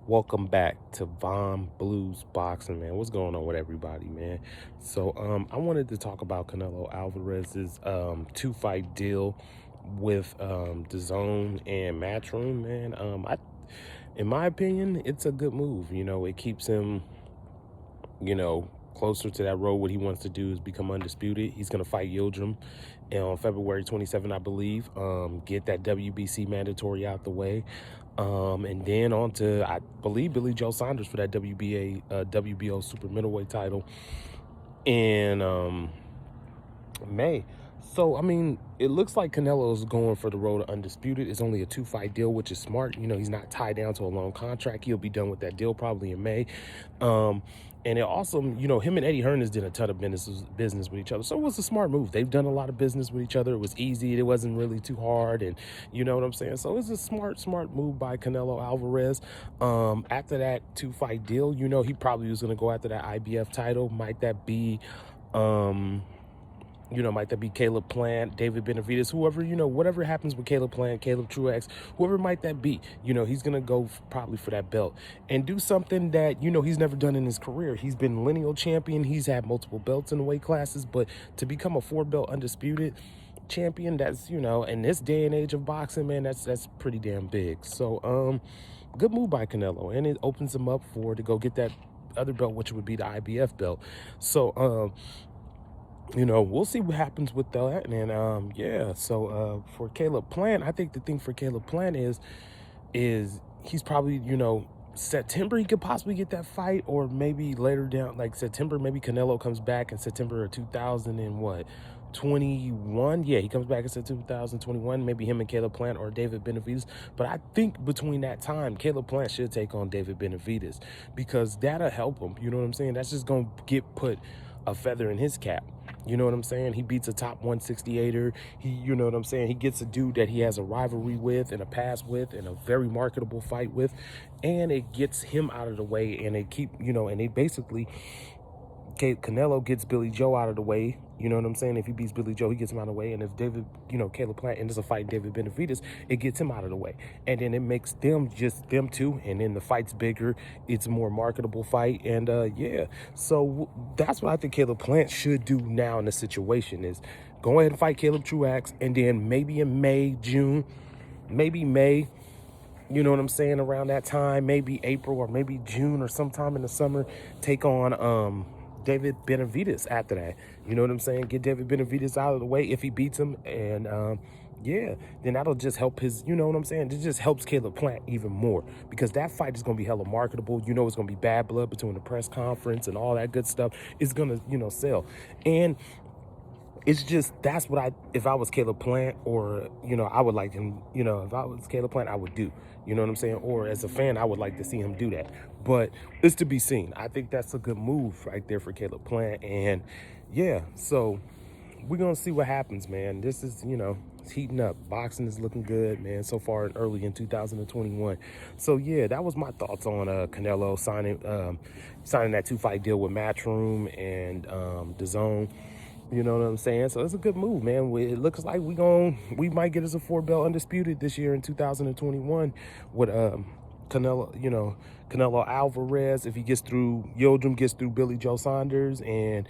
Welcome back to Von Blues Boxing, man. What's going on with everybody, man? So, I wanted to talk about Canelo Alvarez's two-fight deal with the Zone and Matchroom, man. In my opinion, it's a good move. It keeps him, closer to that road. What he wants to do is become undisputed. He's gonna fight Yildirim on February 27, I believe. Get that WBC mandatory out the way. And then on to, I believe, Billy Joe Saunders for that WBO super middleweight title in May. So, I mean, it looks like Canelo's going for the road to undisputed. It's only a two-fight deal, which is smart. He's not tied down to a long contract. He'll be done with that deal probably in May. And it also, him and Eddie Hearns did a ton of business with each other. So it was a smart move. They've done a lot of business with each other. It was easy. It wasn't really too hard. And you know what I'm saying? So it's a smart move by Canelo Alvarez. After that two-fight deal, he probably was going to go after that IBF title. Might that be Caleb Plant, David Benavidez, whoever, whatever happens with Caleb Plant, Caleb Truax, whoever might that be, he's going to go probably for that belt and do something that, he's never done in his career. He's been lineal champion. He's had multiple belts in the weight classes, but to become a 4-belt undisputed champion, that's, in this day and age of boxing, man, that's pretty damn big. So, good move by Canelo, and it opens him up to go get that other belt, which would be the IBF belt. So, we'll see what happens with that. And yeah, so for Caleb Plant, I think the thing for Caleb Plant is he's probably, September he could possibly get that fight, or maybe later down, like September, maybe Canelo comes back in September of 2021. Yeah, he comes back in September 2021. Maybe him and Caleb Plant or David Benavidez. But I think between that time, Caleb Plant should take on David Benavidez, because that'll help him. You know what I'm saying? That's just gonna put a feather in his cap. You know what I'm saying? He beats a top 168er. You know what I'm saying? He gets a dude that he has a rivalry with and a past with and a very marketable fight with. And it gets him out of the way. And they basically, Canelo gets Billy Joe out of the way. You know what I'm saying? If he beats Billy Joe, he gets him out of the way. And if Caleb Plant ends up fighting David Benavidez, it gets him out of the way. And then it makes them just them two. And then the fight's bigger. It's a more marketable fight. And yeah, so that's what I think Caleb Plant should do now in the situation is go ahead and fight Caleb Truax. And then maybe in May, June, maybe May, you know what I'm saying, around that time, maybe April or maybe June or sometime in the summer, take on David Benavidez after that. You know what I'm saying? Get David Benavidez out of the way if he beats him. And yeah, then that'll just help his, you know what I'm saying? It just helps Caleb Plant even more, because that fight is going to be hella marketable. It's going to be bad blood between the press conference and all that good stuff. It's going to, sell. And it's just, that's what if I was Caleb Plant, or, I would like him, if I was Caleb Plant, I would do, you know what I'm saying? Or as a fan, I would like to see him do that. But it's to be seen. I think that's a good move right there for Caleb Plant. And yeah, so we're going to see what happens, man. This is, it's heating up. Boxing is looking good, man, so far early in 2021. So yeah, that was my thoughts on Canelo signing that two-fight deal with Matchroom and DAZN. You know what I'm saying? So it's a good move, man. It looks like we might get us a 4-belt undisputed this year in 2021 with Canelo Alvarez, if he gets through Yildirim, gets through Billy Joe Saunders, and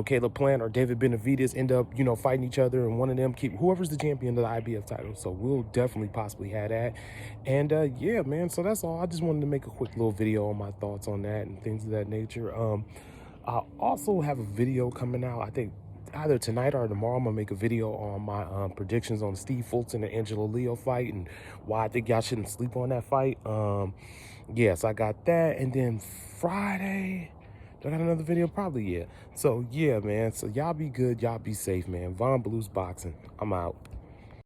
Caleb Plant or David Benavidez end up fighting each other, and one of them whoever's the champion of the IBF title. So we'll definitely possibly have that. And yeah, man, so that's all. I just wanted to make a quick little video on my thoughts on that and things of that nature. I also have a video coming out, I think either tonight or tomorrow. I'm gonna make a video on my predictions on Steve Fulton and Angelo Leo fight, and why I think y'all shouldn't sleep on that fight. Yes, I got that. And then Friday, do I got another video? Probably, yeah. So yeah, man, so y'all be good, y'all be safe, man. Von Blues Boxing, I'm out.